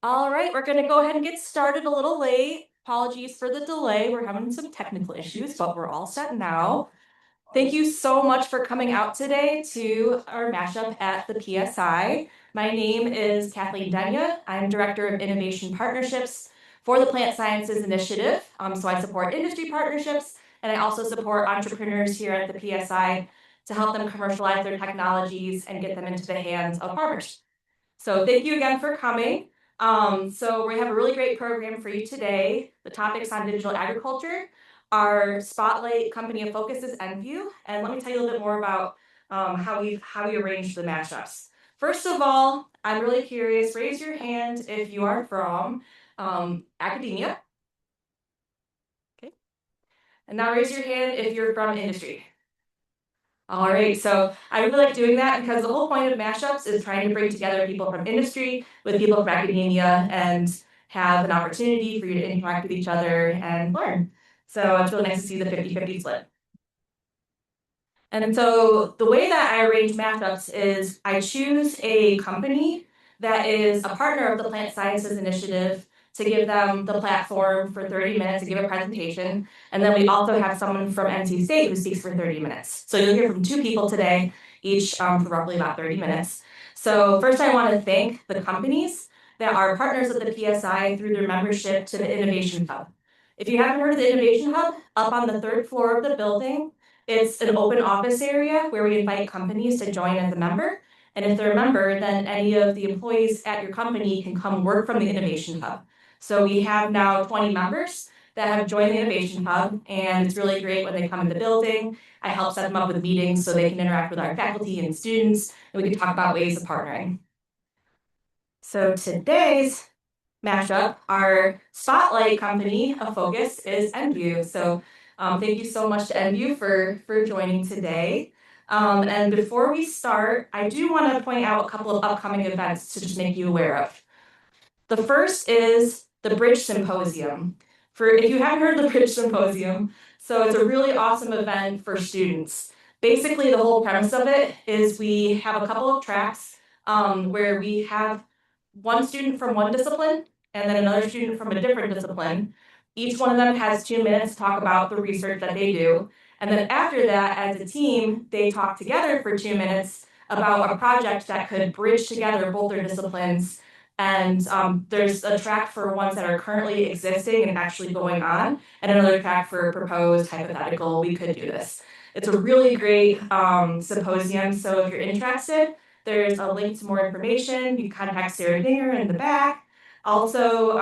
All right, we're going to go ahead and get started a little late. Apologies for the delay. We're having some technical issues, but we're all set now. Thank you so much for coming out today to our mashup at the PSI. My name is Kathleen Daniela. I'm Director of Innovation Partnerships for the Plant Sciences Initiative. So I support industry partnerships, and I also support entrepreneurs here at the PSI to help them commercialize their technologies and get them into the hands of farmers. So thank you again for coming. So we have a really great program for you today. The topic's on digital agriculture. Our spotlight company of focus is Envu, and let me tell you a little bit more about how we arrange the mashups. First of all, I'm really curious. Raise your hand if you are from academia. Okay, and now raise your hand if you're from industry. All right, so I really like doing that because the whole point of mashups is trying to bring together people from industry with people from academia and have an opportunity for you to interact with each other and learn. So it's really nice to see the 50-50 split. And so the way that I arrange mashups is I choose a company that is a partner of the Plant Sciences Initiative to give them the platform for 30 minutes to give a presentation. And then we also have someone from NC State who speaks for 30 minutes. So you'll hear from 2 people today, each for roughly about 30 minutes. So first I want to thank the companies that are partners of the PSI through their membership to the Innovation Hub. If you haven't heard of the Innovation Hub, up on the 3rd floor of the building, it's an open office area where we invite companies to join as a member. And if they're a member, then any of the employees at your company can come work from the Innovation Hub. So we have now 20 members that have joined the Innovation Hub, and it's really great when they come in the building. I help set them up with meetings so they can interact with our faculty and students, and we can talk about ways of partnering. So today's mashup, our spotlight company of focus is Envu. So thank you so much to Envu for joining today. And before we start, I do want to point out a couple of upcoming events to just make you aware of. The first is the Bridge Symposium. If you haven't heard of the Bridge Symposium, so it's a really awesome event for students. Basically, the whole premise of it is we have a couple of tracks where we have one student from one discipline and then another student from a different discipline. Each one of them has 2 minutes to talk about the research that they do. And then after that, as a team, they talk together for 2 minutes about a project that could bridge together both their disciplines. And there's a track for ones that are currently existing and actually going on, and another track for proposed, hypothetical, we could do this. It's a really great symposium, so if you're interested, there's a link to more information. You can contact Sarah Dinger in the back. Also,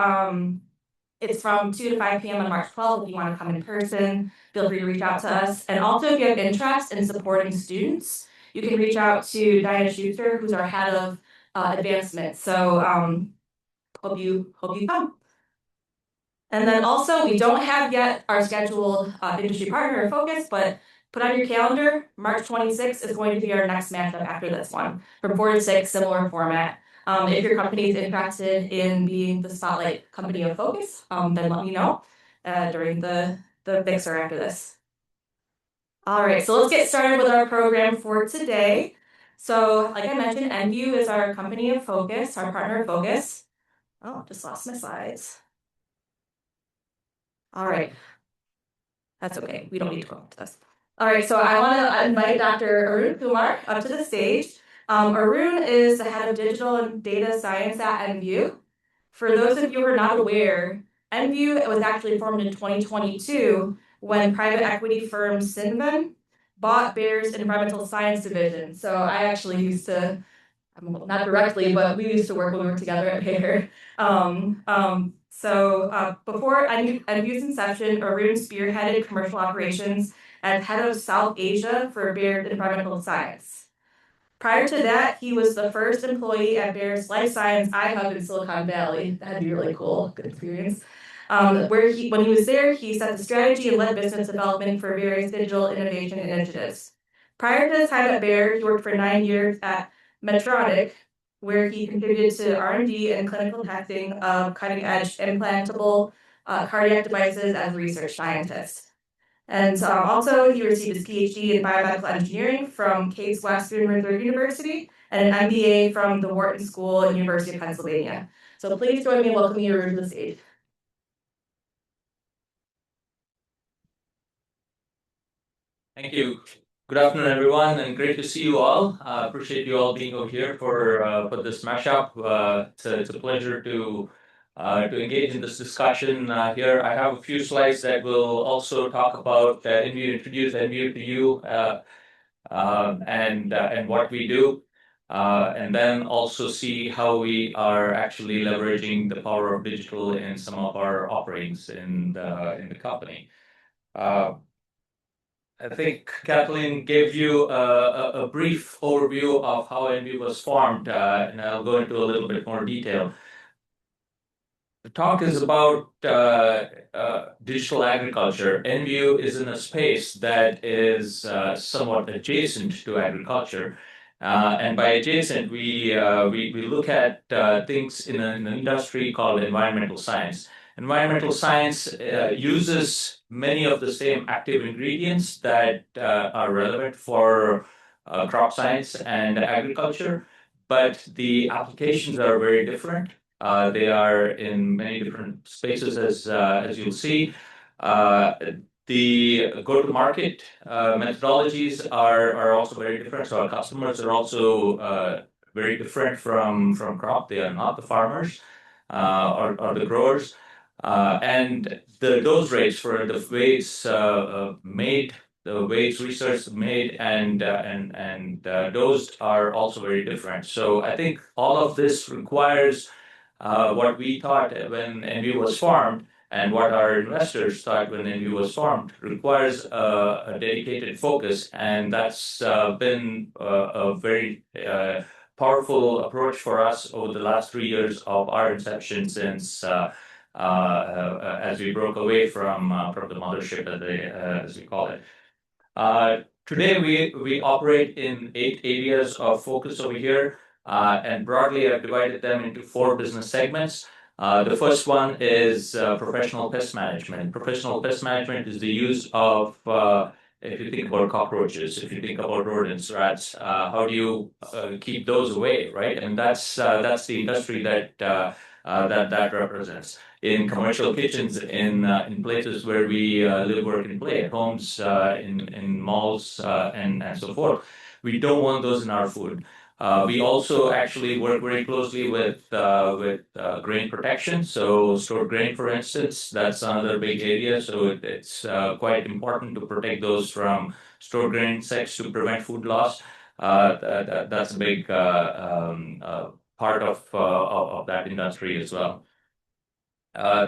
it's from 2 to 5 p.m. on March 12th. If you want to come in person, feel free to reach out to us. And also, if you have interest in supporting students, you can reach out to Diana Schuster, who's our head of advancement. So hope you come. And then also, we don't have yet our scheduled industry partner focus, but put on your calendar, March 26th is going to be our next mashup after this one. From 4 to 6, similar format. If your company is interested in being the spotlight company of focus, then let me know during the mixer after this. All right, so let's get started with our program for today. So like I mentioned, Envu is our company of focus, our partner of focus. Oh, just lost my slides. All right. That's okay. We don't need to go into this. All right, so I want to invite Dr. Arun Kumar up to the stage. Arun is the head of digital and data science at Envu. For those of you who are not aware, Envu was actually formed in 2022 when private equity firm Cinven bought Bayer's environmental science division. So I actually used to, not directly, but we used to work when we were together at Bayer. Before Envu's inception, Arun spearheaded commercial operations as head of South Asia for Bayer Environmental Science. Prior to that, he was the first employee at Bayer's Life Science iHub in Silicon Valley. That'd be really cool, good experience. When he was there, he set the strategy and led business development for various digital innovation initiatives. Prior to his time at Bayer, he worked for 9 years at Medtronic, where he contributed to R&D and clinical testing of cutting-edge implantable cardiac devices as a research scientist. And also, he received his PhD in biomedical engineering from Case Western Reserve University and an MBA from the Wharton School at University of Pennsylvania. So please join me in welcoming Arun to the stage. Thank you. Good afternoon, everyone, and great to see you all. Appreciate you all being over here for this mashup. It's a pleasure to engage in this discussion here. I have a few slides that will also talk about Envu, introduce Envu to you, and what we do, and then also see how we are actually leveraging the power of digital in some of our offerings in the company. I think Kathleen gave you a brief overview of how Envu was formed, and I'll go into a little bit more detail. The talk is about digital agriculture. Envu is in a space that is somewhat adjacent to agriculture. And by adjacent, we look at things in an industry called environmental science. Environmental science uses many of the same active ingredients that are relevant for crop science and agriculture, but the applications are very different. They are in many different spaces, as you'll see. The go-to-market methodologies are also very different. So our customers are also very different from crop. They are not the farmers or the growers. And the dose rates for the weights made, the weights research made and dosed are also very different. So I think all of this requires what we thought when Envu was formed and what our investors thought when Envu was formed requires a dedicated focus. And that's been a very powerful approach for us over the last 3 years of our inception since as we broke away from the mothership, as we call it. Today, we operate in 8 areas of focus over here, and broadly, I've divided them into 4 business segments. The first one is professional pest management. Professional pest management is the use of, if you think about cockroaches, if you think about rodents, rats, how do you keep those away, right? And that's the industry that represents. In commercial kitchens, in places where we live, work, and play, at homes, in malls, and so forth. We don't want those in our food. We also actually work very closely with grain protection. So stored grain, for instance, that's another big area. So it's quite important to protect those from stored grain insects to prevent food loss. That's a big part of that industry as well.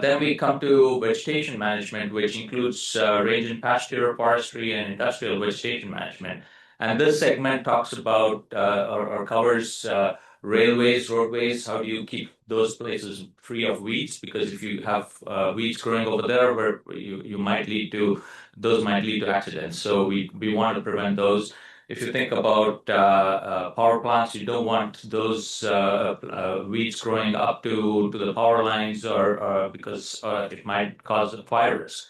Then we come to vegetation management, which includes range and pasture, forestry, and industrial vegetation management. And this segment talks about or covers railways, roadways. How do you keep those places free of weeds? Because if you have weeds growing over there, where you might lead to, those might lead to accidents. So we want to prevent those. If you think about power plants, you don't want those weeds growing up to the power lines, or because it might cause a fire risk.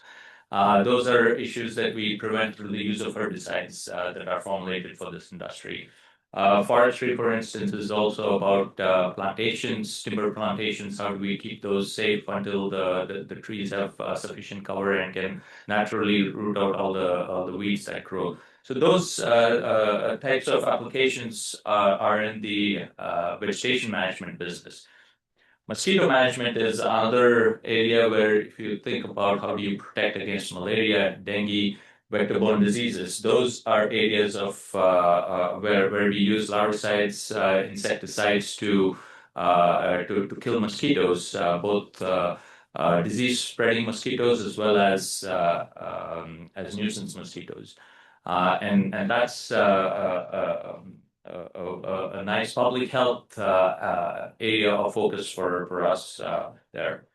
Those are issues that we prevent through the use of herbicides that are formulated for this industry. Forestry, for instance, is also about plantations, timber plantations. How do we keep those safe until the trees have sufficient cover and can naturally root out all the weeds that grow? So those types of applications are in the vegetation management business. Mosquito management is another area where, if you think about how do you protect against malaria, dengue, vector-borne diseases, those are areas of where we use larvicides, insecticides to kill mosquitoes, both disease-spreading mosquitoes as well as nuisance mosquitoes. And that's a nice public health area of focus for us there.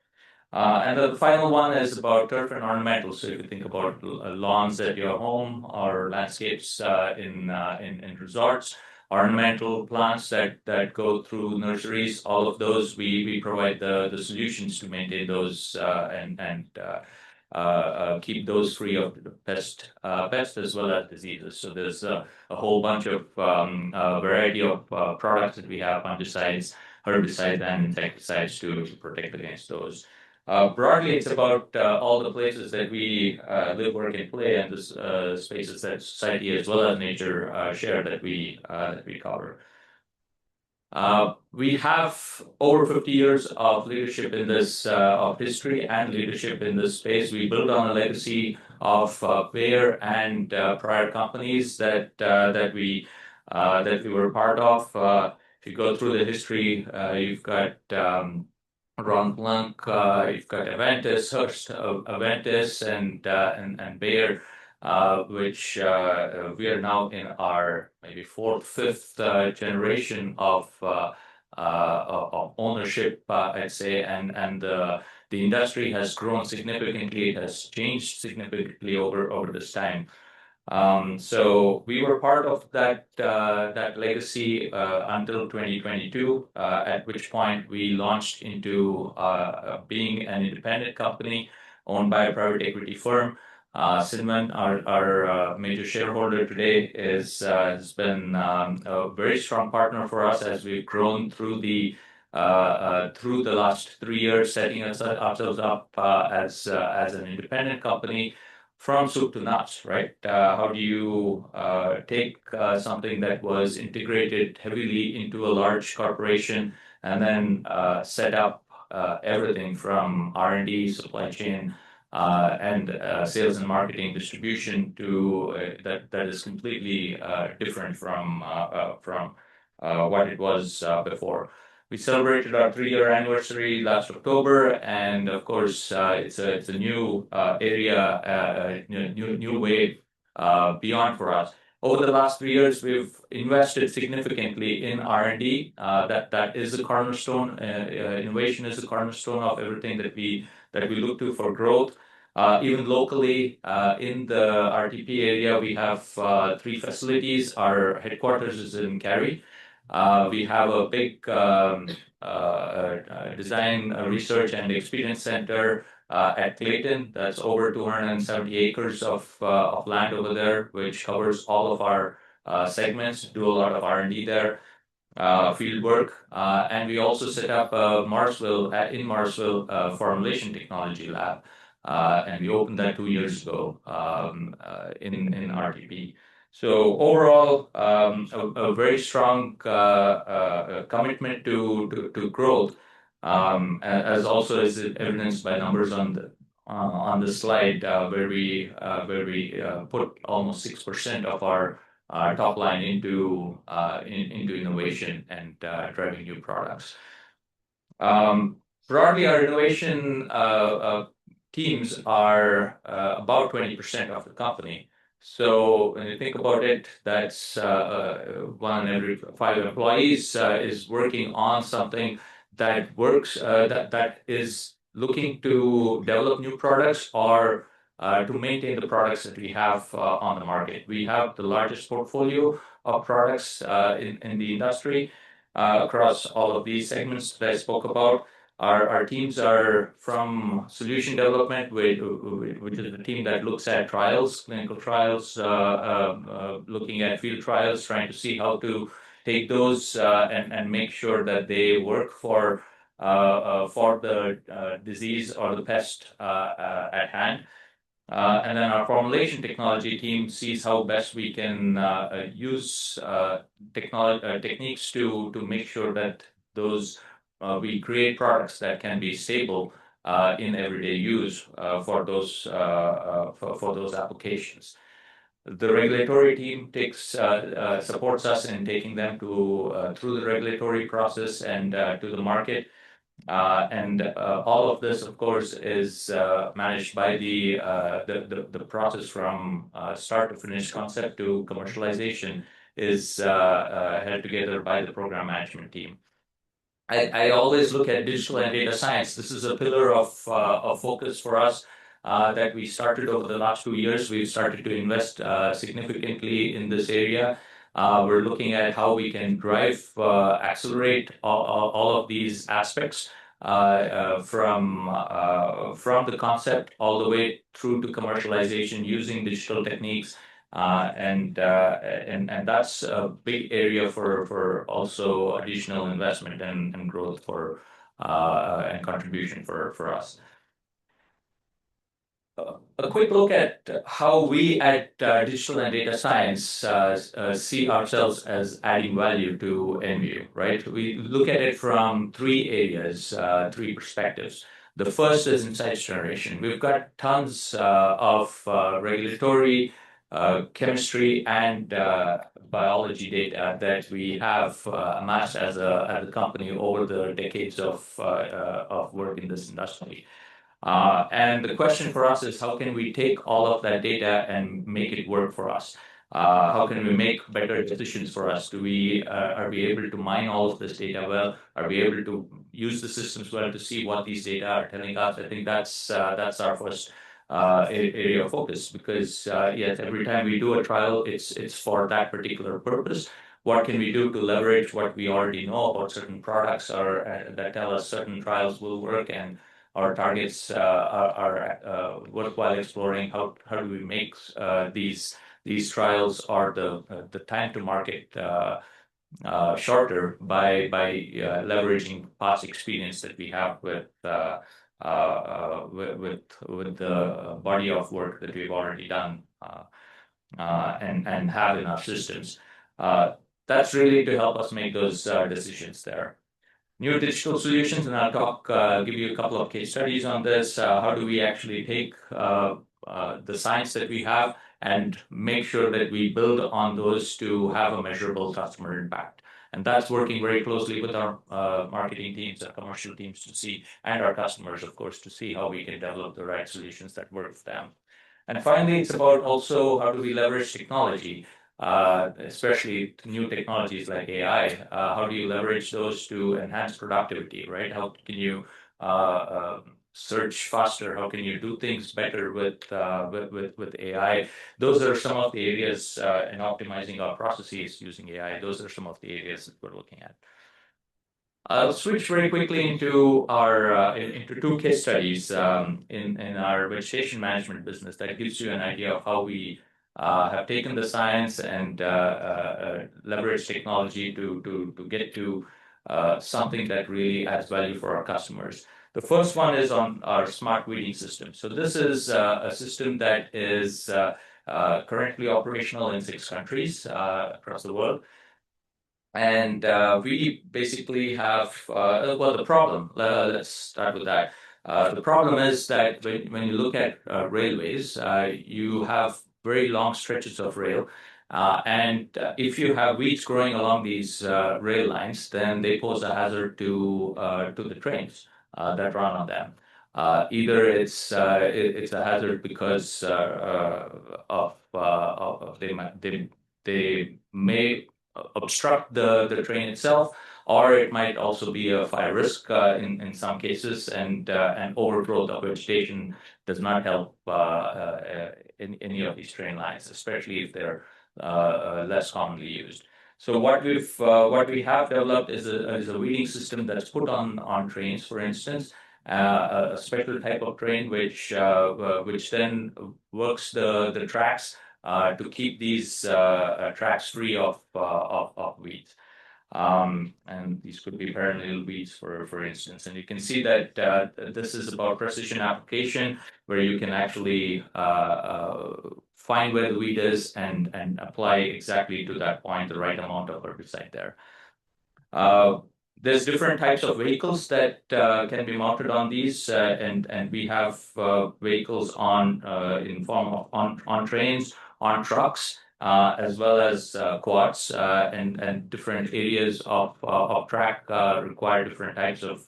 And the final one is about turf and ornamental. So if you think about lawns at your home or landscapes in resorts, ornamental plants that go through nurseries, all of those we provide the solutions to maintain those and keep those free of the pests as well as diseases. So there's a whole bunch of variety of products that we have, fungicides, herbicides, and insecticides to protect against those. Broadly, it's about all the places that we live, work, and play, and the spaces that society as well as nature share that we cover. We have over 50 years of leadership in this, of history and leadership in this space. We built on a legacy of Bayer and prior companies that we were part of. If you go through the history, you've got Ron Blanc, you've got Aventis, Hearst, Aventis, and Bayer, which we are now in our maybe fourth, fifth generation of ownership, I'd say, and the industry has grown significantly. It has changed significantly over this time. So we were part of that legacy until 2022, at which point we launched into being an independent company owned by a private equity firm. Cinnamon, our major shareholder today, has been a very strong partner for us as we've grown through the last 3 years, setting ourselves up as an independent company. From soup to nuts, right? How do you take something that was integrated heavily into a large corporation and then set up everything from R&D, supply chain, and sales and marketing distribution to that is completely different from what it was before. We celebrated our 3-year anniversary last October, and of course, it's a new area, new way beyond for us. Over the last 3 years, we've invested significantly in R&D. That is a cornerstone. Innovation is a cornerstone of everything that we look to for growth. Even locally, in the RTP area, we have 3 facilities. Our headquarters is in Cary. We have a big design, research, and experience center at Clayton. That's over 270 acres of land over there, which covers all of our segments. Do a lot of R&D there, field work, and we also set up in Marsville formulation technology lab, and we opened that 2 years ago in RTP. So overall, a very strong commitment to growth, as also is evidenced by numbers on the slide, where we put almost 6% of our top line into innovation and driving new products. Broadly, our innovation teams are about 20% of the company. So when you think about it, that's 1 in every 5 employees is working on something that works, that is looking to develop new products or to maintain the products that we have on the market. We have the largest portfolio of products in the industry across all of these segments that I spoke about. Our teams are from solution development, which is the team that looks at trials, clinical trials, looking at field trials, trying to see how to take those and make sure that they work for the disease or the pest at hand. And then our formulation technology team sees how best we can use techniques to make sure that those we create products that can be stable in everyday use for those applications. The regulatory team supports us in taking them through the regulatory process and to the market. And all of this, of course, is managed by the process from start to finish concept to commercialization is held together by the program management team. I always look at digital and data science. This is a pillar of focus for us that we started over the last 2 years. We've started to invest significantly in this area. We're looking at how we can accelerate all of these aspects from the concept all the way through to commercialization using digital techniques. And that's a big area for also additional investment and growth for and contribution for us. A quick look at how we at Digital and Data Science see ourselves as adding value to Envu, right? We look at it from three areas, three perspectives. The first is insights generation. We've got tons of regulatory, chemistry, and biology data that we have amassed as a company over the decades of work in this industry. And the question for us is, how can we take all of that data and make it work for us? How can we make better decisions for us? Are we able to mine all of this data well? Are we able to use the systems well to see what these data are telling us? I think that's our first area of focus, because yes, every time we do a trial, it's for that particular purpose. What can we do to leverage what we already know about certain products or that tell us certain trials will work and our targets are worthwhile exploring? How do we make these trials or the time to market shorter by leveraging past experience that we have with the body of work that we've already done and have in our systems. That's really to help us make those decisions there. New digital solutions, and I'll give you a couple of case studies on this. How do we actually take the science that we have and make sure that we build on those to have a measurable customer impact? And that's working very closely with our marketing teams, our commercial teams to see, and our customers, of course, to see how we can develop the right solutions that work for them. And finally, it's about also how do we leverage technology, especially new technologies like AI. How do you leverage those to enhance productivity, right? How can you search faster? How can you do things better with AI? Those are some of the areas in optimizing our processes using AI. Those are some of the areas that we're looking at. I'll switch very quickly into into two case studies in our vegetation management business that gives you an idea of how we have taken the science and leverage technology to get to something that really adds value for our customers. The first one is on our smart weeding system. So this is a system that is currently operational in 6 countries across the world. And we basically have, the problem, let's start with that. The problem is that when you look at railways, you have very long stretches of rail. And if you have weeds growing along these rail lines, then they pose a hazard to the trains that run on them. Either it's a hazard because they may obstruct the train itself, or it might also be a fire risk in some cases, and overgrowth of vegetation does not help in any of these train lines, especially if they're less commonly used. So what we have developed is a weeding system that's put on trains, for instance, a special type of train which then works the tracks to keep these tracks free of weeds. And these could be perennial weeds, for instance. And you can see that this is about precision application, where you can actually find where the weed is and apply exactly to that point the right amount of herbicide there. There's different types of vehicles that can be mounted on these, and we have vehicles in form of on trains, on trucks, as well as quads, and different areas of track require different types of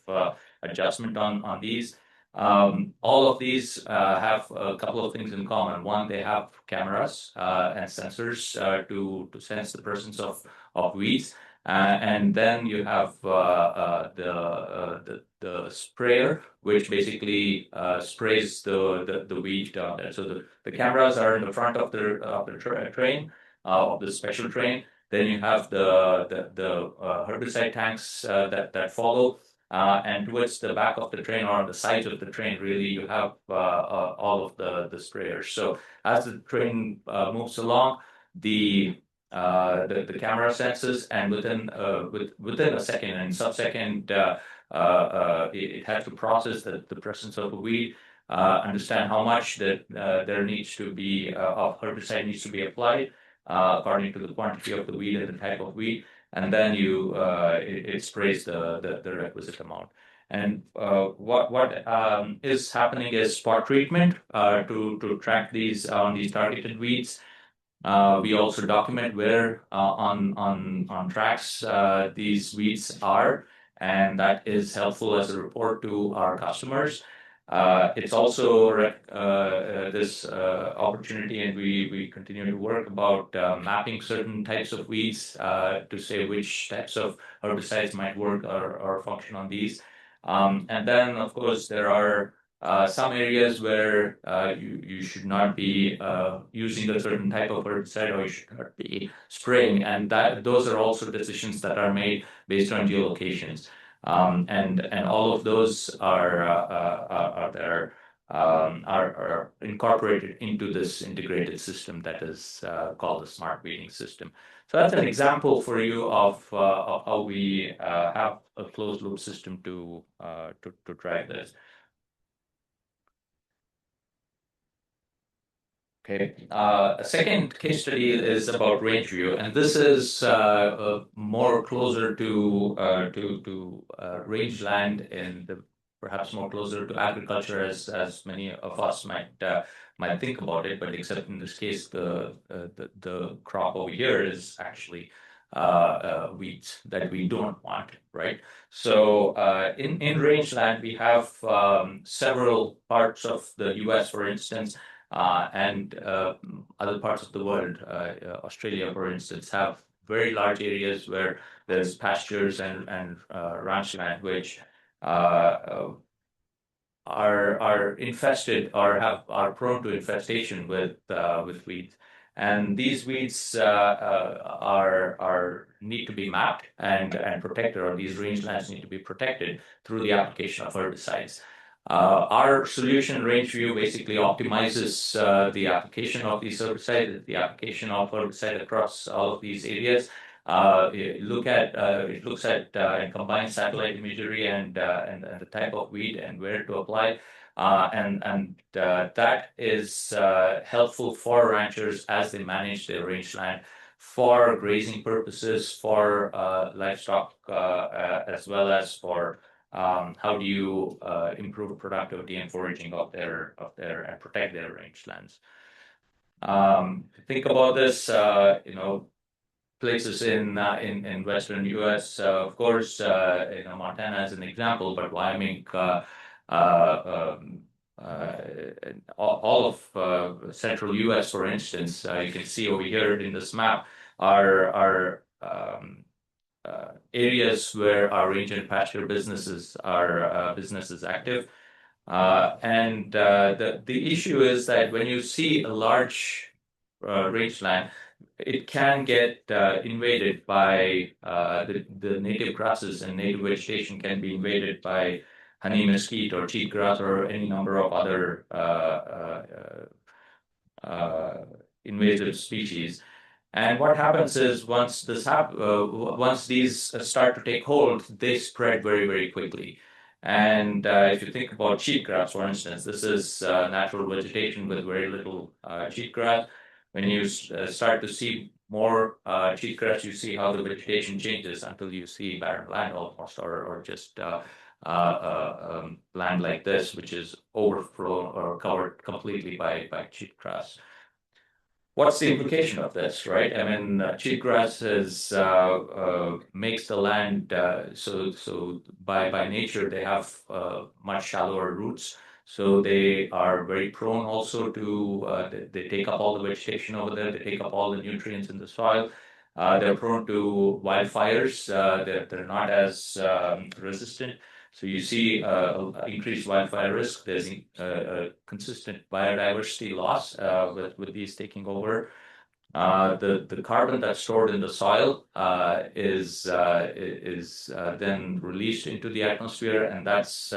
adjustment on these. All of these have a couple of things in common. One, they have cameras and sensors to sense the presence of weeds. And then you have the sprayer, which basically sprays the weed down there. So the cameras are in the front of the train, of the special train. Then you have the herbicide tanks that follow. And towards the back of the train or on the sides of the train, really, you have all of the sprayers. So as the train moves along, the camera senses, and within a second and sub-second, it has to process the presence of a weed, understand how much that there needs to be of herbicide needs to be applied according to the quantity of the weed and the type of weed, and then it sprays the requisite amount. And what is happening is spot treatment to track these targeted weeds. We also document where on tracks these weeds are, and that is helpful as a report to our customers. It's also this opportunity, and we continue to work about mapping certain types of weeds to say which types of herbicides might work or function on these. And then, of course, there are some areas where you should not be using a certain type of herbicide, or you should not be spraying, and those are also decisions that are made based on geolocations, and all of those are incorporated into this integrated system that is called the smart weeding system. So that's an example for you of how we have a closed loop system to drive this. Okay. A second case study is about range view, and this is more closer to rangeland, and perhaps more closer to agriculture, as many of us might think about it. But except in this case, the crop over here is actually weeds that we don't want, right? So in rangeland, we have several parts of the U.S., for instance, and other parts of the world, Australia, for instance, have very large areas where there's pastures and ranchland, which are infested or are prone to infestation with weeds. And these weeds need to be mapped and protected, or these rangelands need to be protected through the application of herbicides. Our solution, RangeView, basically optimizes the application of these herbicides, the application of herbicide across all of these areas. It looks at and combines satellite imagery and the type of weed and where to apply, and that is helpful for ranchers as they manage their rangeland for grazing purposes, for livestock, as well as for how do you improve productivity and foraging of their and protect their rangelands. Think about this, places in Western U.S., of course, Montana as an example, but Wyoming, all of central U.S., for instance, you can see over here in this map are areas where our range and pasture businesses are active. And the issue is that when you see a large rangeland, it can get invaded by the native grasses, and native vegetation can be invaded by honey mesquite or cheatgrass or any number of other invasive species. And what happens is once these start to take hold, they spread very, very quickly. And if you think about cheatgrass, for instance, this is natural vegetation with very little cheatgrass. When you start to see more cheatgrass, you see how the vegetation changes until you see barren land almost, or just land like this, which is overflown or covered completely by cheatgrass. What's the implication of this, right? I mean, cheatgrass makes the land so by nature they have much shallower roots, so they are very prone also to they take up all the vegetation over there, they take up all the nutrients in the soil. They're prone to wildfires. They're not as resistant. So you see increased wildfire risk. There's a consistent biodiversity loss with these taking over. The carbon that's stored in the soil is then released into the atmosphere, and that's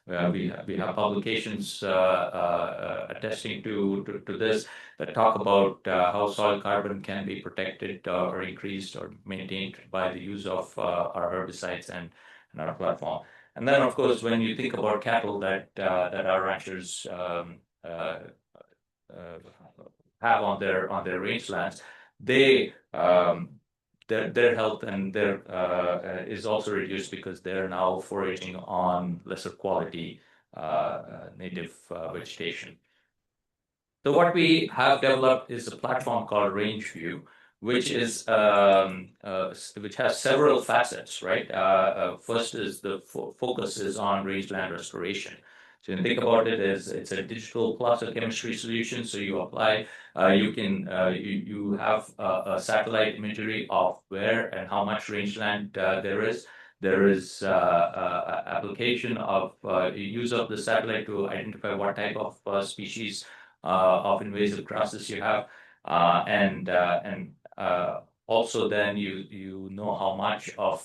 we have publications attesting to this that talk about how soil carbon can be protected or increased or maintained by the use of our herbicides and our platform. And then, of course, when you think about cattle that our ranchers have on their rangelands, they their health and their is also reduced because they're now foraging on lesser quality native vegetation. So what we have developed is a platform called RangeView, which is which has several facets, right? First is the focus is on rangeland restoration. So you think about it as it's a digital plus a chemistry solution. So you apply, you have a satellite imagery of where and how much rangeland there is. There is application of use of the satellite to identify what type of species of invasive grasses you have, and also then you know how much of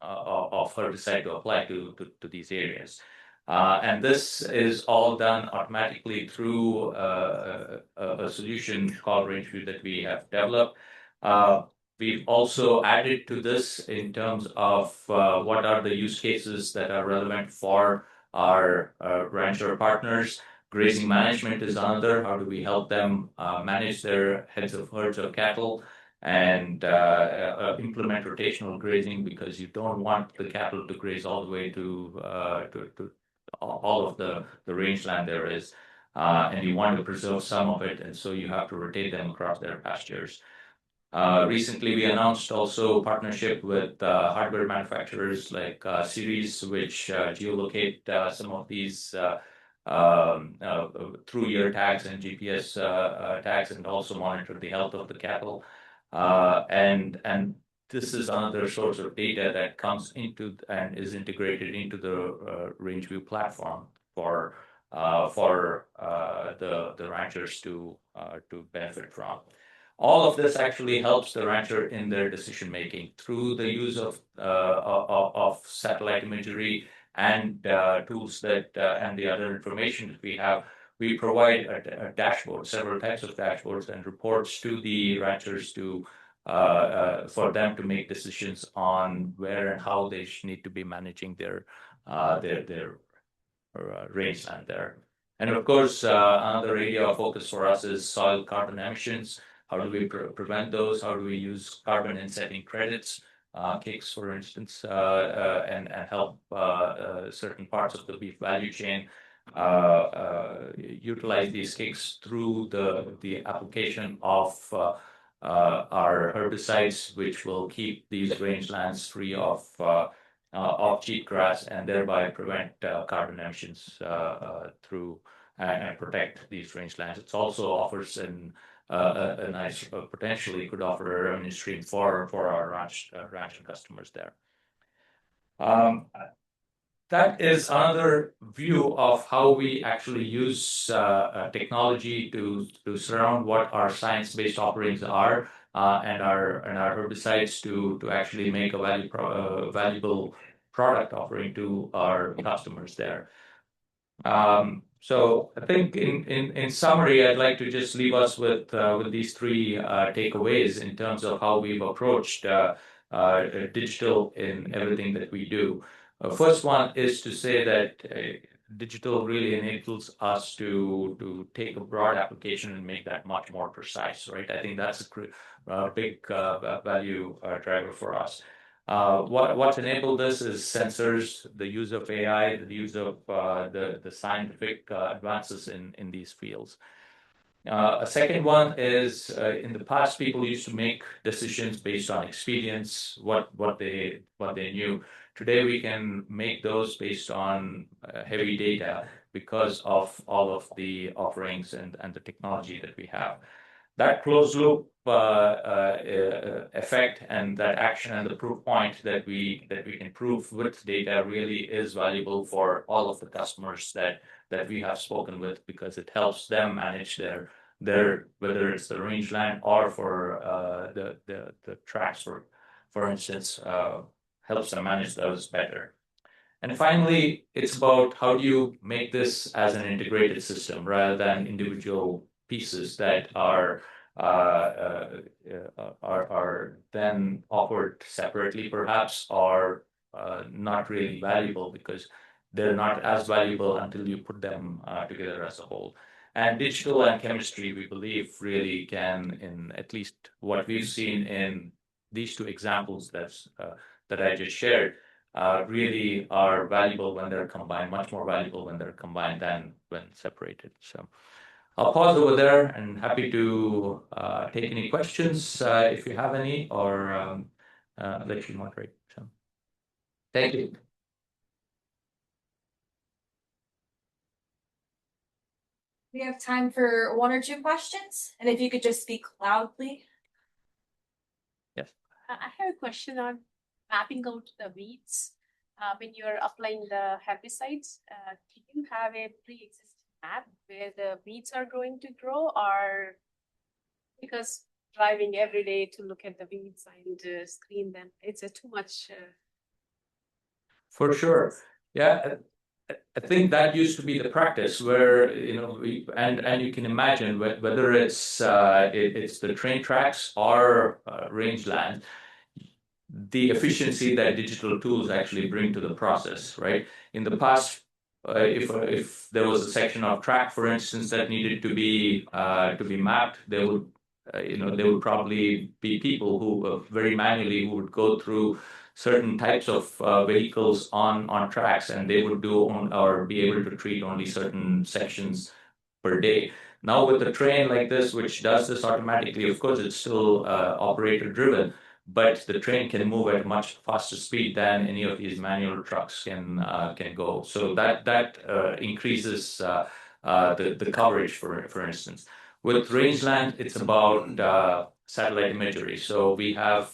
herbicide to apply to these areas. And this is all done automatically through a solution called RangeView that we have developed. We've also added to this in terms of what are the use cases that are relevant for our rancher partners. Grazing management is another. How do we help them manage their herds of cattle and implement rotational grazing, because you don't want the cattle to graze all the way to all of the rangeland there is, and you want to preserve some of it, and so you have to rotate them across their pastures. Recently, we announced also partnership with hardware manufacturers like Series, which geolocate some of these through ear tags and GPS tags, and also monitor the health of the cattle. And this is another source of data that comes into and is integrated into the RangeView platform for the ranchers to benefit from. All of this actually helps the rancher in their decision making through the use of satellite imagery and tools that and the other information that we have. We provide a dashboard, several types of dashboards and reports to the ranchers to for them to make decisions on where and how they need to be managing their rangeland there. And of course, another area of focus for us is soil carbon emissions. How do we prevent those? How do we use carbon insetting credits, kicks, for instance, and help certain parts of the beef value chain utilize these kicks through the application of our herbicides, which will keep these rangelands free of cheat grass and thereby prevent carbon emissions through and protect these rangelands. It also offers a nice potentially could offer a revenue stream for our ranch customers there. That is another view of how we actually use technology to surround what our science-based offerings are and our herbicides to actually make a valuable product offering to our customers there. So I think in summary, I'd like to just leave us with these three takeaways in terms of how we've approached digital in everything that we do. First one is to say that digital really enables us to take a broad application and make that much more precise, right? I think that's a big value driver for us. What's enabled this is sensors, the use of AI, the use of the scientific advances in these fields. A second one is in the past, people used to make decisions based on experience, what they knew. Today, we can make those based on heavy data because of all of the offerings and the technology that we have. That closed loop effect and that action and the proof point that we can prove with data really is valuable for all of the customers that we have spoken with, because it helps them manage their whether it's the rangeland or for the tracks, for instance, helps them manage those better. And finally, it's about how do you make this as an integrated system rather than individual pieces that are then offered separately, perhaps, or not really valuable because they're not as valuable until you put them together as a whole. And digital and chemistry, we believe, really can, in at least what we've seen in these two examples that I just shared, really are valuable when they're combined, much more valuable when they're combined than when separated. So I'll pause over there and happy to take any questions if you have any, or let you moderate. So thank you. We have time for 1 or 2 questions, and if you could just speak loudly. Yes. I have a question on mapping out the weeds. When you're applying the herbicides, do you have a pre-existing map where the weeds are going to grow, or because driving every day to look at the weeds and screen them, it's too much? For sure. Yeah. I think that used to be the practice where, and you can imagine whether it's the train tracks or rangeland, the efficiency that digital tools actually bring to the process, right? In the past, if there was a section of track, for instance, that needed to be mapped, there would probably be people who very manually who would go through certain types of vehicles on tracks, and they would do or be able to treat only certain sections per day. Now with a train like this, which does this automatically, of course, it's still operator driven, but the train can move at much faster speed than any of these manual trucks can go. So that increases the coverage, for instance. With rangeland, it's about satellite imagery. So we have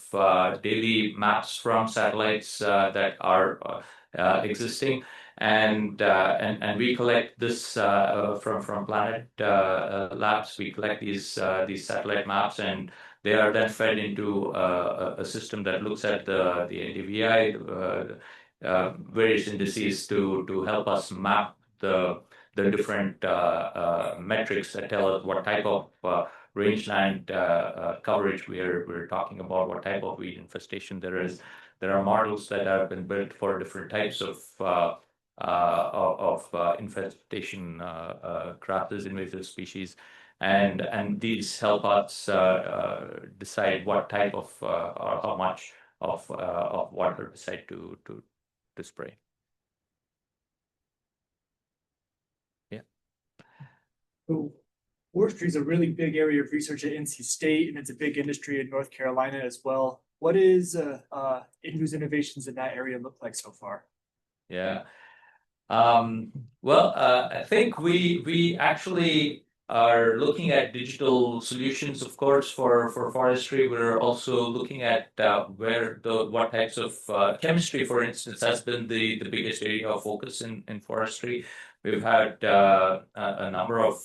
daily maps from satellites that are existing, and we collect this from Planet Labs. We collect these satellite maps, and they are then fed into a system that looks at the NDVI, various indices to help us map the different metrics that tell us what type of rangeland coverage we're talking about, what type of weed infestation there is. There are models that have been built for different types of infestation, grasses, invasive species, and these help us decide what type of or how much of what herbicide to spray. Yeah. So forestry is a really big area of research at NC State, and it's a big industry in North Carolina as well. What is Envu's innovations in that area look like so far? Yeah. Well, I think we actually are looking at digital solutions, of course, for forestry. We're also looking at what types of chemistry, for instance, has been the biggest area of focus in forestry. We've had a number of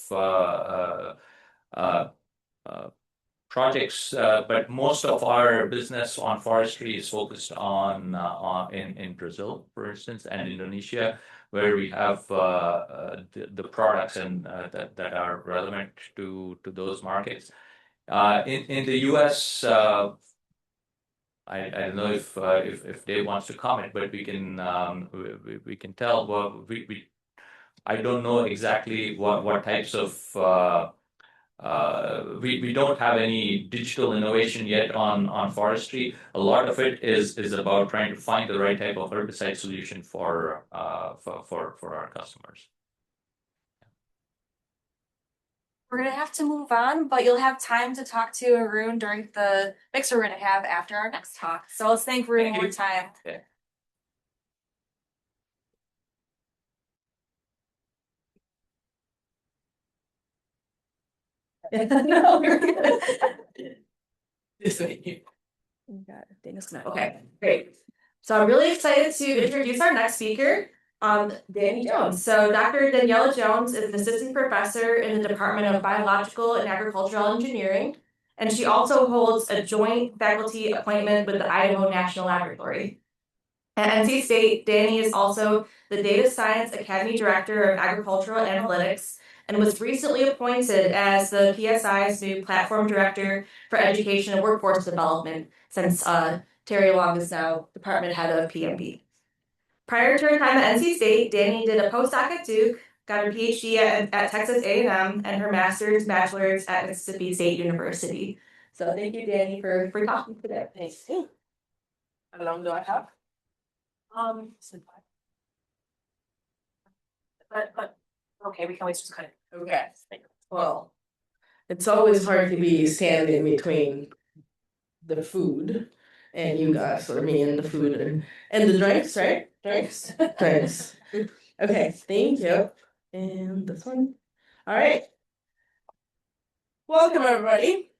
projects, but most of our business on forestry is focused in Brazil, for instance, and Indonesia, where we have the products and that are relevant to those markets. In the US, I don't know if Dave wants to comment, but we can tell. Well, I don't know exactly what types of we don't have any digital innovation yet on forestry. A lot of it is about trying to find the right type of herbicide solution for our customers. We're going to have to move on, but you'll have time to talk to Arun during the mix we're going to have after our next talk. So let's thank Arun one more time. Yeah. No, we're good. This way. Okay, great. So I'm really excited to introduce our next speaker. Dani Jones. So Dr. Daniela Jones is an assistant professor in the Department of Biological and Agricultural Engineering, and she also holds a joint faculty appointment with the Idaho National Laboratory. At NC State, Dani is also the Data Science Academy Director of Agricultural Analytics and was recently appointed as the PSI's new Platform Director for Education and Workforce Development since Terry Long is now Department Head of PMB. Prior to her time at NC State, Dani did a postdoc at Duke, got her PhD at Texas A&M, and her master's, bachelor's at Mississippi State University. So thank you, Dani, for talking today. Thanks. How long do I have? But okay, we can always just cut it. Okay. Well, it's always hard to be standing between the food and you guys, or me and the food and the drinks, right? Drinks. Okay, thank you. And this one. All right. Welcome everybody.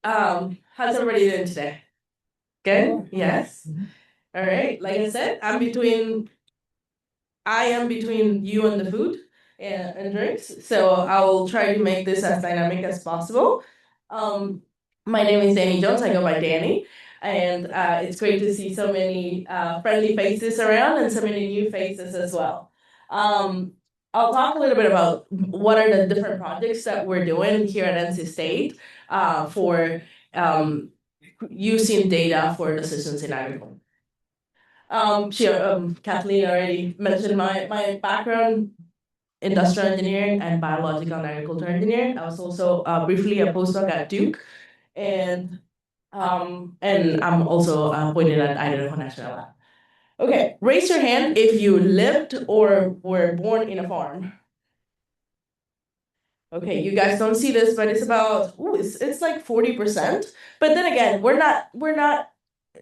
How's everybody doing today? Good? Yes. All right. Like I said, I am between you and the food and drinks. So I will try to make this as dynamic as possible. My name is Dani Jones. I go by Dani. And it's great to see so many friendly faces around and so many new faces as well. I'll talk a little bit about what are the different projects that we're doing here at NC State for using data for decisions in agriculture. Kathleen already mentioned my background, industrial engineering and biological and agricultural engineering. I was also briefly a postdoc at Duke, and I'm also appointed at Idaho National Lab. Okay, raise your hand if you lived or were born in a farm. Okay, you guys don't see this, but it's about it's like 40%. But then again, we're not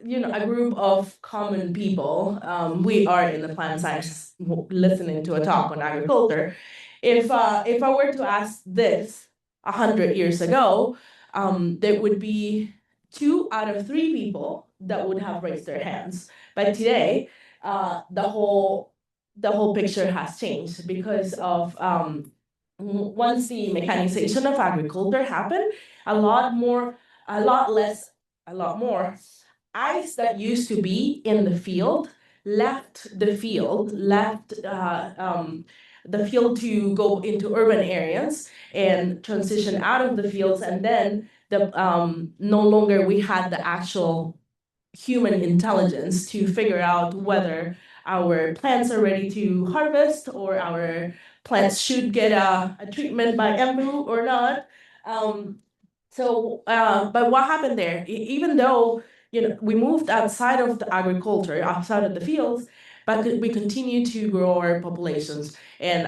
a group of common people. We are in the plant science listening to a talk on agriculture. If I were to ask this 100 years ago, there would be 2 out of 3 people that would have raised their hands. But today, the whole picture has changed because of once the mechanization of agriculture happened, a lot more ice that used to be in the field left the field to go into urban areas and transition out of the fields, and then no longer we had the actual human intelligence to figure out whether our plants are ready to harvest or our plants should get a treatment by Envu or not. But what happened there? Even though we moved outside of the agriculture, outside of the fields, but we continue to grow our populations, and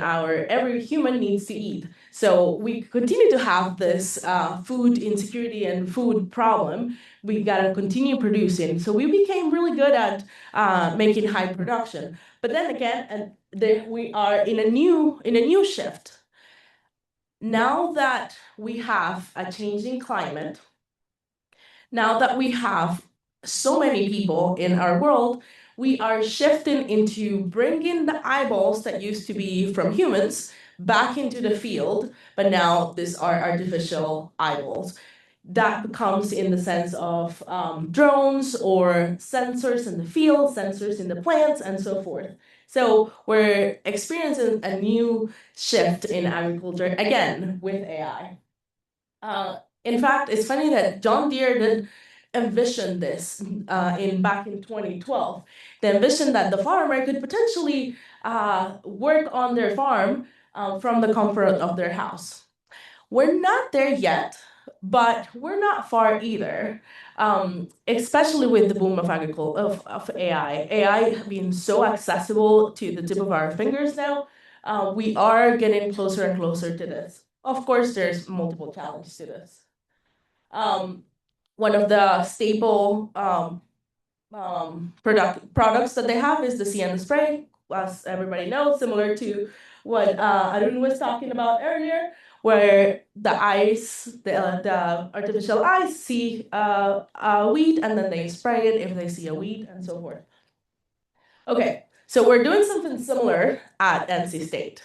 every human needs to eat. So we continue to have this food insecurity and food problem. We gotta continue producing. So we became really good at making high production. But then again, we are in a new shift. Now that we have a changing climate, now that we have so many people in our world, we are shifting into bringing the eyeballs that used to be from humans back into the field, but now these are artificial eyeballs. That comes in the sense of drones or sensors in the field, sensors in the plants, and so forth. So we're experiencing a new shift in agriculture, again, with AI. In fact, it's funny that John Deere did envision this back in 2012. They envisioned that the farmer could potentially work on their farm from the comfort of their house. We're not there yet, but we're not far either, especially with the boom of AI. AI being so accessible to the tip of our fingers now, we are getting closer and closer to this. Of course, there's multiple challenges to this. One of the staple products that they have is the CN spray, as everybody knows, similar to what Arun was talking about earlier, where the artificial eyes see a weed and then they spray it if they see a weed and so forth. Okay, So we're doing something similar at NC State.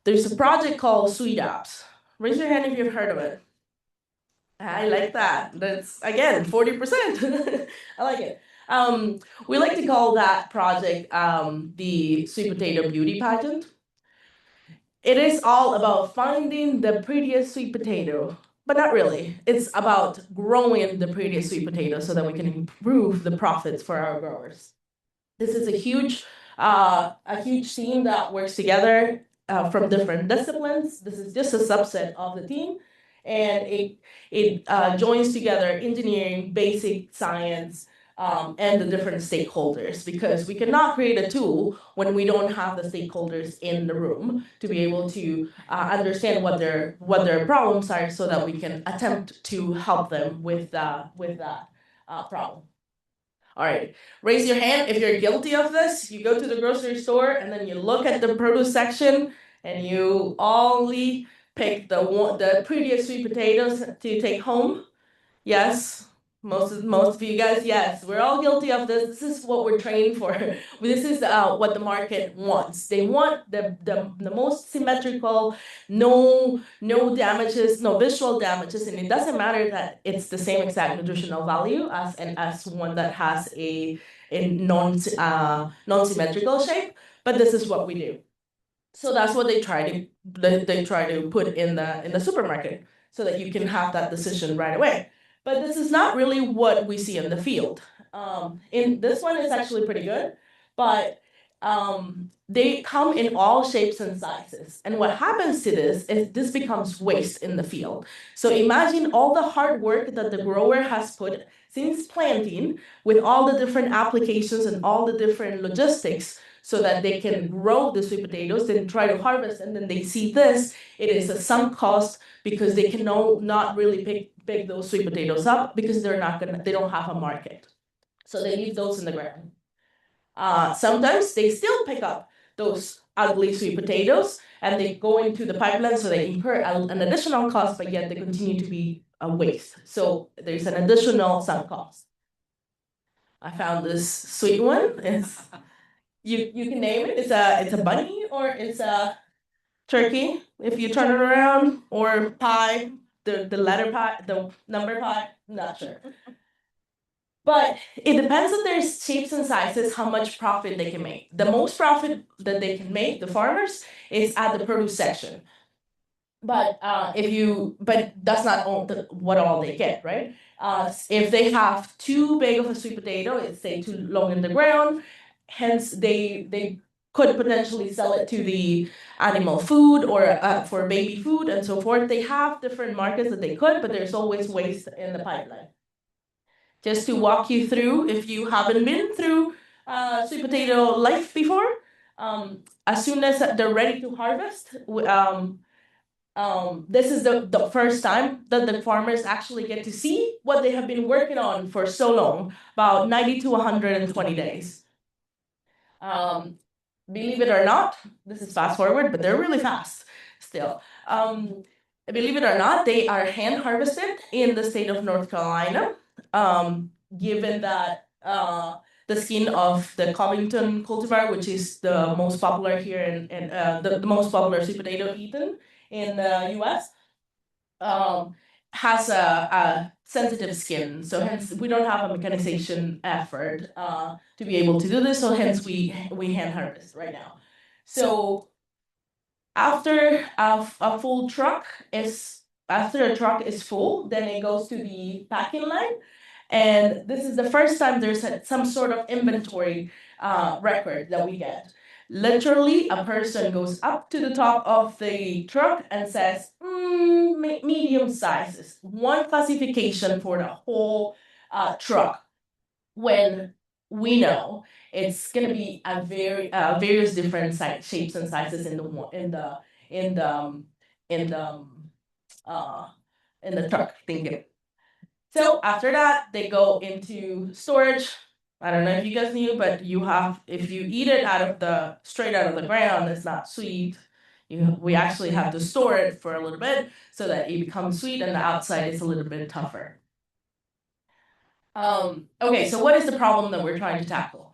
There's a project called Sweet Apps. Raise your hand if you've heard of it. I like that. That's again 40%. I like it. We like to call that project the Sweet Potato Beauty Pageant. It is all about finding the prettiest sweet potato, but not really. It's about growing the prettiest sweet potato so that we can improve the profits for our growers. This is a huge team that works together from different disciplines. This is just a subset of the team, and it joins together engineering, basic science, and the different stakeholders, because we cannot create a tool when we don't have the stakeholders in the room to be able to understand what their problems are, so that we can attempt to help them with that problem. All right, raise your hand if you're guilty of this. You go to the grocery store and then you look at the produce section and you only pick the prettiest sweet potatoes to take home. Yes, most of you guys, yes, we're all guilty of this. This is what we're trained for. This is what the market wants. They want the most symmetrical, no damages, no visual damages, and it doesn't matter that it's the same exact nutritional value as one that has a non-symmetrical shape. But this is what we do. So that's what they try to put in the supermarket, so that you can have that decision right away. But this is not really what we see in the field. In this one is actually pretty good, but they come in all shapes and sizes. And what happens to this is this becomes waste in the field. So imagine all the hard work that the grower has put since planting, with all the different applications and all the different logistics, so that they can grow the sweet potatoes, then try to harvest, and then they see this. It is a sunk cost, because they can not really pick those sweet potatoes up, because they don't have a market. So they leave those in the ground. Sometimes they still pick up those ugly sweet potatoes and they go into the pipeline, so they incur an additional cost, but yet they continue to be a waste. So there's an additional sunk cost. I found this sweet one. You can name it. It's a bunny, or it's a turkey if you turn it around, or pie, the letter pie, the number pie. I'm not sure. But it depends on their shapes and sizes, how much profit they can make. The most profit that they can make, the farmers, is at the produce section. But but that's not what all they get, right? If they have too big of a sweet potato, it's say too long in the ground, hence they could potentially sell it to the animal food, or for baby food and so forth. They have different markets that they could, but there's always waste in the pipeline. Just to walk you through, if you haven't been through sweet potato life before, as soon as they're ready to harvest, this is the first time that the farmers actually get to see what they have been working on for so long, about 90 to 120 days. Believe it or not, this is fast forward, but they're really fast still. Believe it or not, they are hand harvested in the state of North Carolina. Given that the skin of the Covington cultivar, which is the most popular here and the most popular sweet potato eaten in the US, has a sensitive skin. So hence we don't have a mechanization effort to be able to do this. So hence we hand harvest right now. So after a full truck after a truck is full, then it goes to the packing line. And this is the first time there's some sort of inventory record that we get. Literally, a person goes up to the top of the truck and says, medium sizes, one classification for the whole truck. When we know it's going to be a various different shapes and sizes in the truck. Thank you. So after that, they go into storage. I don't know if you guys knew, but if you eat it straight out of the ground, it's not sweet. We actually have to store it for a little bit so that it becomes sweet, and the outside is a little bit tougher. Okay, so what is the problem that we're trying to tackle?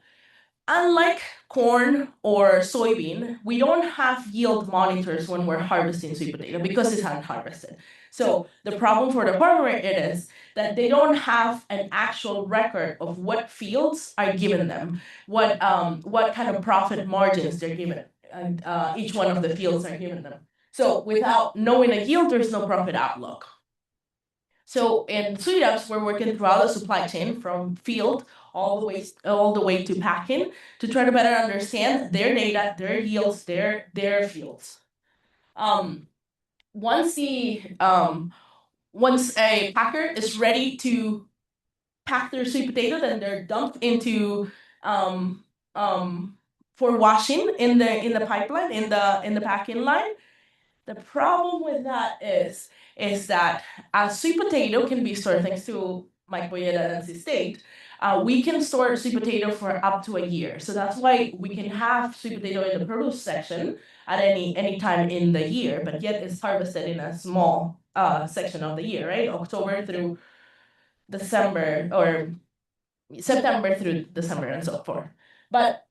unlike corn or soybean, we don't have yield monitors when we're harvesting sweet potato because it's unharvested. So the problem for the farmer is that they don't have an actual record of what fields are given them, what kind of profit margins they're given, and each one of the fields are given them. So without knowing a yield, there's no profit outlook. So in Sweet Ups, we're working throughout the supply chain from field all the way to packing to try to better understand their data, their yields, their fields. Once a packer is ready to pack their sweet potato, then they're dumped into for washing in the pipeline in the packing line. The problem with that is that a sweet potato can be stored, thanks to Mike Boyetta at NC State. We can store sweet potato for up to a year. So that's why we can have sweet potato in the produce section at any time in the year, but yet it's harvested in a small section of the year, right? October through December, or September through December and so forth. But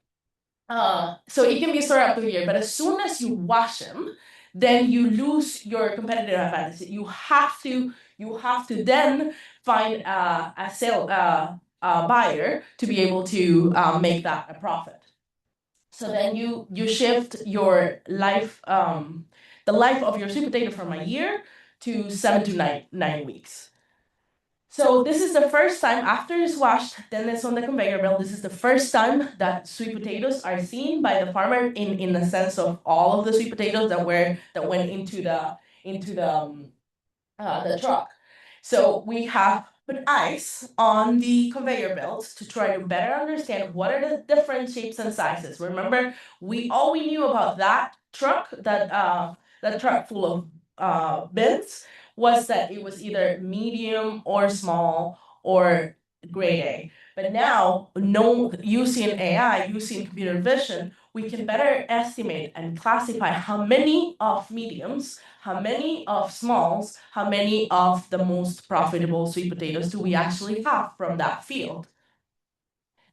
so it can be stored up to a year, but as soon as you wash them, then you lose your competitive advantage. You have to then find a sale buyer to be able to make that a profit. So then you shift your life, the life of your sweet potato from a year to 7 to 9 weeks. So this is the first time after it's washed, then it's on the conveyor belt. This is the first time that sweet potatoes are seen by the farmer in the sense of all of the sweet potatoes that went into the truck. So we have put ice on the conveyor belts to try to better understand what are the different shapes and sizes. Remember, all we knew about that truck, that truck full of bins, was that it was either medium or small or grade A. But now, using AI, using computer vision, we can better estimate and classify how many of mediums, how many of smalls, how many of the most profitable sweet potatoes do we actually have from that field.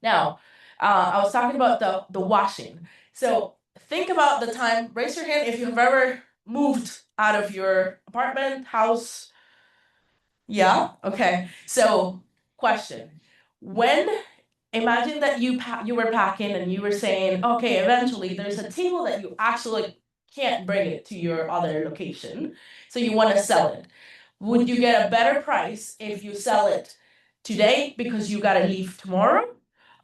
Now, I was talking about the washing. So think about the time, raise your hand if you've ever moved out of your apartment, house. Yeah? Okay. So, question. Imagine that you were packing and you were saying, okay, eventually there's a table that you actually can't bring it to your other location, so you want to sell it. Would you get a better price if you sell it today because you got to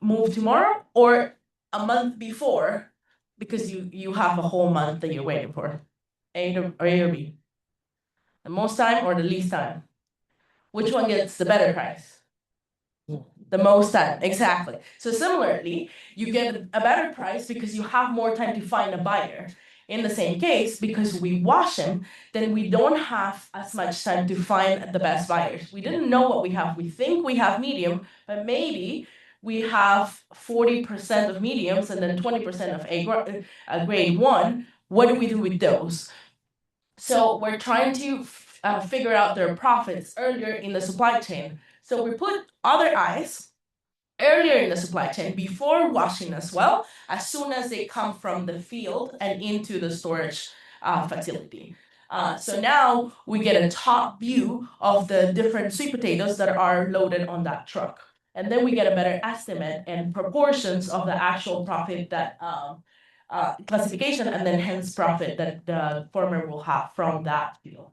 move tomorrow, or a month before because you have a whole month that you're waiting for? A or B? The most time or the least time? Which one gets the better price? The most time, exactly. So similarly, you get a better price because you have more time to find a buyer. In the same case, because we wash them, then we don't have as much time to find the best buyers. We didn't know what we have. We think we have medium, but maybe we have 40% of mediums and then 20% of a grade 1. What do we do with those? So we're trying to figure out their profits earlier in the supply chain. So we put other eyes earlier in the supply chain before washing as well, as soon as they come from the field and into the storage facility. So now we get a top view of the different sweet potatoes that are loaded on that truck. And then we get a better estimate and proportions of the actual profit that classification, and then hence profit that the farmer will have from that field.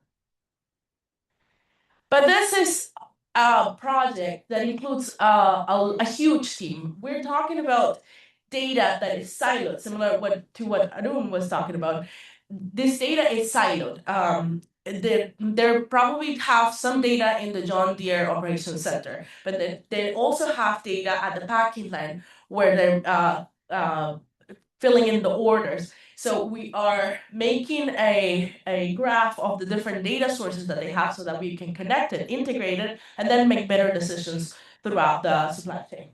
But this is a project that includes a huge team. We're talking about data that is siloed, similar to what Arun was talking about. This data is siloed. They probably have some data in the John Deere Operations Center, but they also have data at the packing line where they're filling in the orders. So we are making a graph of the different data sources that they have so that we can connect it, integrate it, and then make better decisions throughout the supply chain.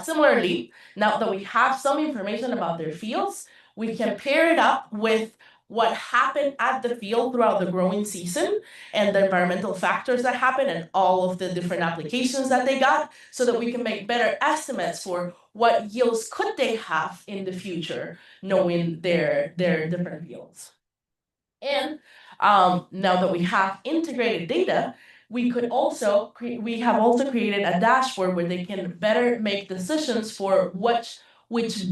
Similarly, now that we have some information about their fields, we can pair it up with what happened at the field throughout the growing season and the environmental factors that happen and all of the different applications that they got, so that we can make better estimates for what yields could they have in the future, knowing their different yields. And now that we have integrated data, we have also created a dashboard where they can better make decisions for which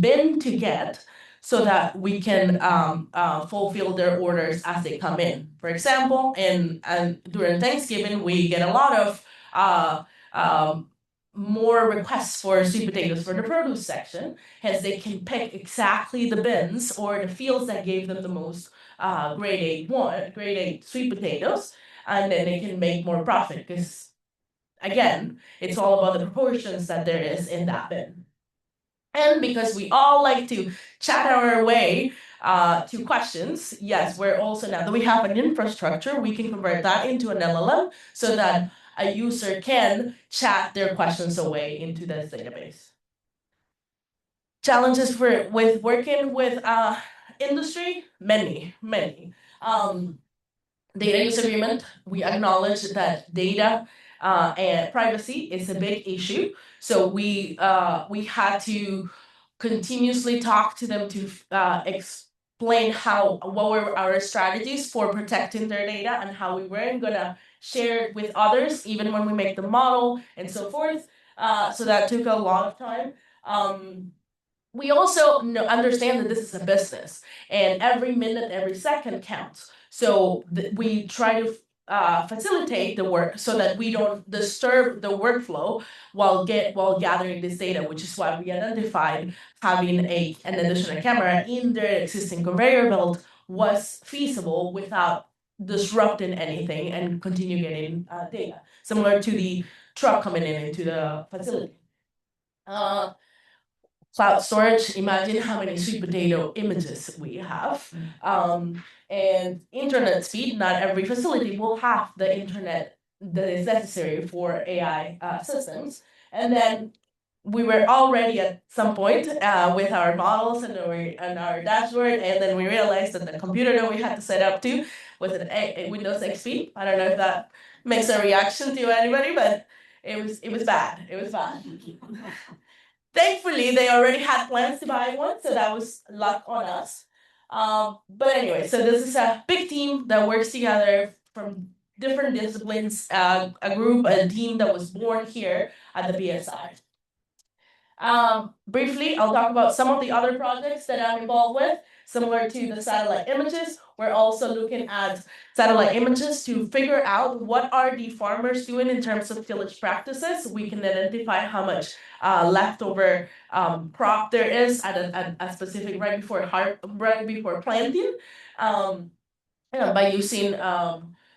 bin to get, so that we can fulfill their orders as they come in. For example, and during Thanksgiving, we get a lot of more requests for sweet potatoes for the produce section. Hence, they can pick exactly the bins or the fields that gave them the most grade A sweet potatoes, and then they can make more profit, because again, it's all about the proportions that there is in that bin. And because we all like to chat our way to questions, yes, we're also, now that we have an infrastructure, we can convert that into an LLM so that a user can chat their questions away into this database. Challenges with working with industry, many. Data use agreement, we acknowledge that data and privacy is a big issue. So we had to continuously talk to them to explain what were our strategies for protecting their data and how we weren't gonna share it with others, even when we make the model and so forth. So that took a lot of time. We also understand that this is a business, and every minute, every second counts. So we try to facilitate the work so that we don't disturb the workflow while gathering this data, which is why we identified having an additional camera in their existing conveyor belt was feasible without disrupting anything and continue getting data, similar to the truck coming into the facility. Cloud storage, imagine how many sweet potato images we have. And internet speed, not every facility will have the internet that is necessary for AI systems. And then we were already at some point with our models and our dashboard, and then we realized that the computer that we had to set up to was a Windows XP. I don't know if that makes a reaction to anybody, but it was bad. It was bad. Thankfully, they already had plans to buy one, so that was luck on us. But anyway, so this is a big team that works together from different disciplines, a team that was born here at the PSI. Briefly, I'll talk about some of the other projects that I'm involved with. Similar to the satellite images, we're also looking at satellite images to figure out what are the farmers doing in terms of tillage practices. We can identify how much leftover crop there is at a specific right before planting. By using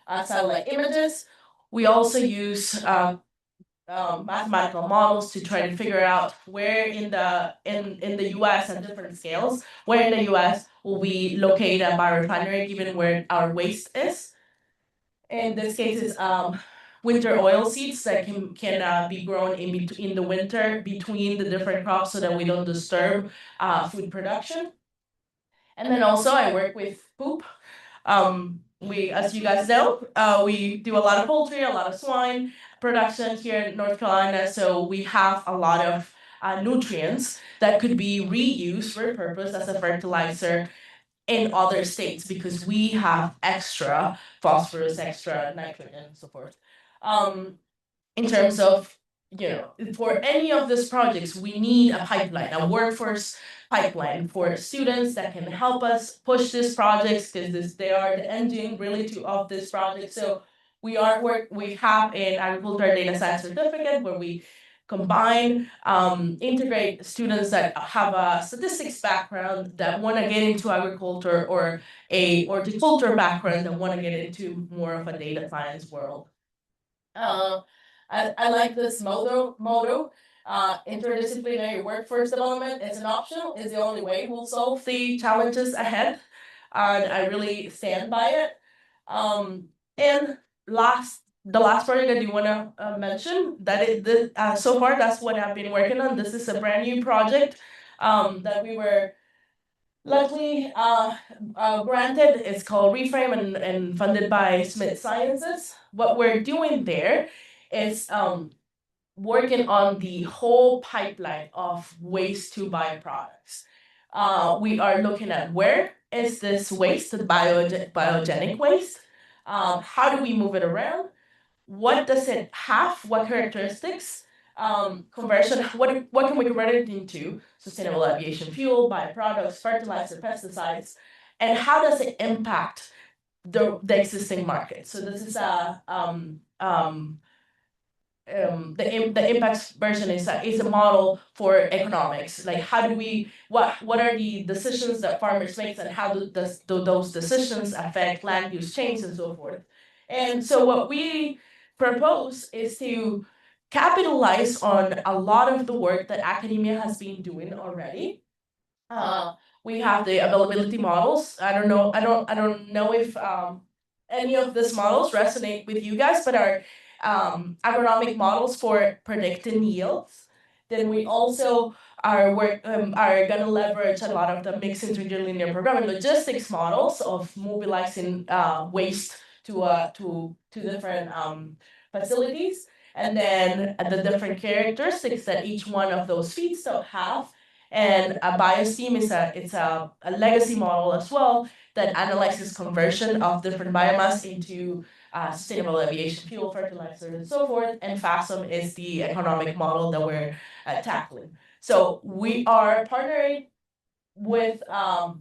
satellite images, we also use mathematical models to try to figure out where in the U.S. at different scales, where in the U.S. will we locate a biorefinery given where our waste is. In this case, is winter oil seeds that can be grown in the winter between the different crops so that we don't disturb food production. And then also I work with poop. As you guys know, we do a lot of poultry, a lot of swine production here in North Carolina, so we have a lot of nutrients that could be reused, repurposed as a fertilizer in other states because we have extra phosphorus, extra nitrogen, and so forth. In terms of, for any of these projects, we need a pipeline, a workforce pipeline for students that can help us push these projects because they are the engine really of this project. So we have an agricultural data science certificate where we combine, integrate students that have a statistics background that want to get into agriculture or a horticulture background that want to get into more of a data science world. I like this motto, interdisciplinary workforce development is an option, is the only way we'll solve the challenges ahead. And I really stand by it. And the last project I do want to mention, so far that's what I've been working on. This is a brand new project that we were luckily granted. It's called Reframe and funded by Smith Sciences. What we're doing there is working on the whole pipeline of waste to byproducts. We are looking at where is this waste, the biogenic waste? How do we move it around? What does it have? What characteristics? Conversion, what can we convert it into? Sustainable aviation fuel, byproducts, fertilizer, pesticides, and how does it impact the existing market? So this is the impacts version is a model for economics. Like how do we what are the decisions that farmers make, and how do those decisions affect land use change and so forth. And so what we propose is to capitalize on a lot of the work that academia has been doing already. We have the availability models. I don't know if any of these models resonate with you guys, but our agronomic models for predicting yields. Then we also are gonna leverage a lot of the mixed interlinear programming logistics models of mobilizing waste to different facilities, and then the different characteristics that each one of those feedstock have. And a biosteam is a legacy model as well that analyzes conversion of different biomass into sustainable aviation fuel, fertilizer, and so forth. And FASM is the economic model that we're tackling. So we are partnering with a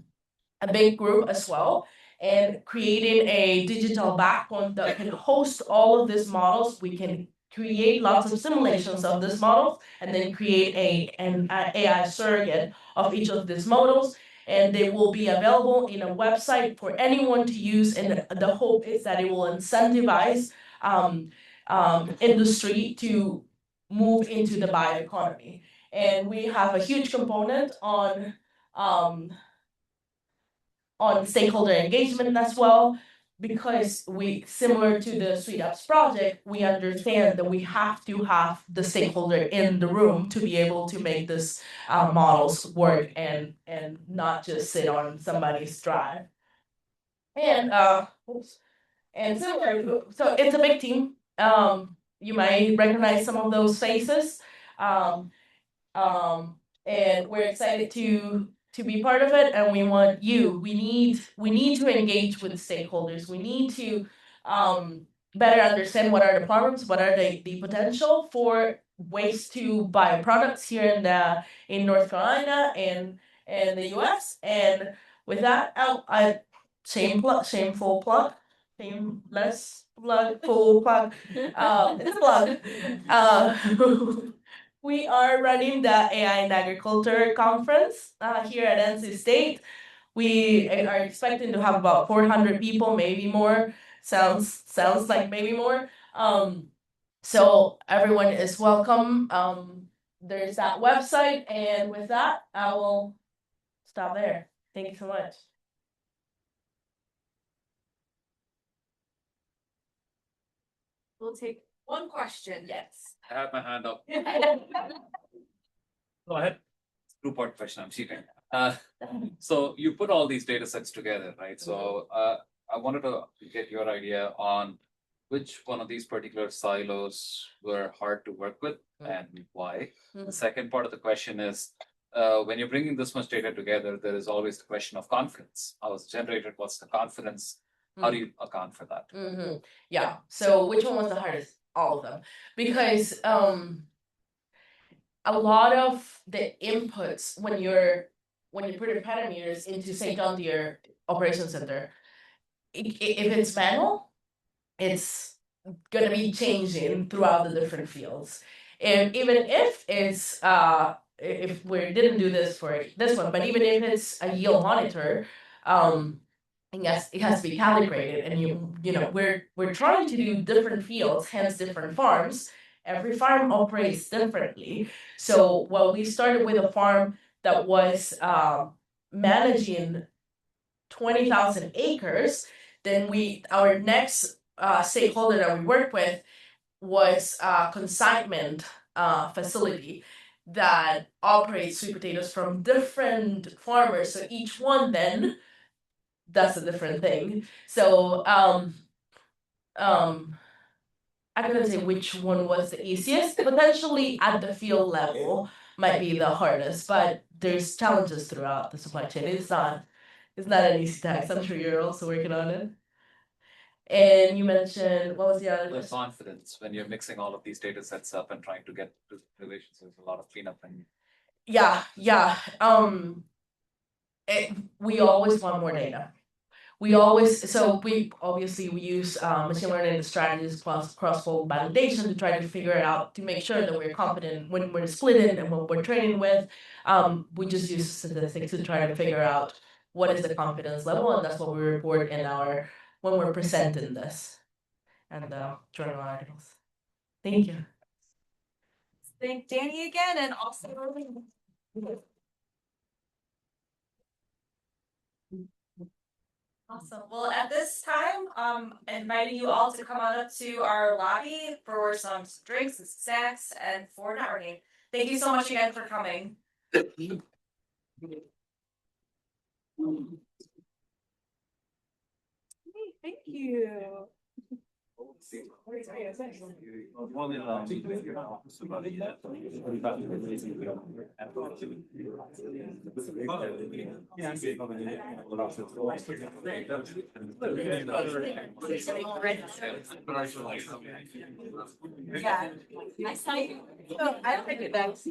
big group as well, and creating a digital backbone that can host all of these models. We can create lots of simulations of these models, and then create an AI surrogate of each of these models. And they will be available in a website for anyone to use. And the hope is that it will incentivize industry to move into the bioeconomy. And we have a huge component on stakeholder engagement as well, because we, similar to the Sweet Apps project, we understand that we have to have the stakeholder in the room to be able to make this models work and not just sit on somebody's drive. And and similar, so it's a big team. You might recognize some of those faces. And we're excited to be part of it, and we want you. We need to engage with stakeholders. We need to better understand what are the problems, what are the potential for waste to bioproducts here in North Carolina and the U.S. And with that, shameful plug, shameless plug, full plug. It's a plug. We are running the AI in Agriculture conference here at NC State. We are expecting to have about 400 people, maybe more. Sounds like maybe more. So everyone is welcome. There's that website, and with that, I will stop there. Thank you so much. We'll take one question. Yes. I have my hand up. Go ahead. Two-part question, I'm cheating. So you put all these data sets together, right? So I wanted to get your idea on which one of these particular silos were hard to work with and why. The second part of the question is, when you're bringing this much data together, there is always the question of confidence. How it's generated? What's the confidence? How do you account for that? Yeah. So which one was the hardest? All of them, because a lot of the inputs when you put your parameters into, say, John Deere Operations Center, if it's manual, it's gonna be changing throughout the different fields. And even if it's if we didn't do this for this one, but even if it's a yield monitor, it has to be calibrated, and you know we're trying to do different fields, hence different farms. Every farm operates differently. So while we started with a farm that was managing 20,000 acres, then our next stakeholder that we worked with was a consignment facility that operates sweet potatoes from different farmers. So each one then does a different thing. So I couldn't say which one was the easiest. Potentially at the field level might be the hardest, but there's challenges throughout the supply chain. It's not an easy task. I'm sure you're also working on it. And you mentioned, what was the other The question? confidence when you're mixing all of these data sets up and trying to get to relations, there's a lot of cleanup and Yeah. We always want more data. We obviously we use machine learning strategies plus cross-fold validation to try to figure it out to make sure that we're confident when we're splitting and when we're training with. We just use statistics to try to figure out what is the confidence level, and that's what we report in when we're presenting this and the journal articles. Thank you. Thank Dani again and also. Awesome. Well, at this time, inviting you all to come on up to our lobby for some drinks and snacks and for networking. Thank you so much again for coming. Thank you. Yeah, I saw you. I don't think that's.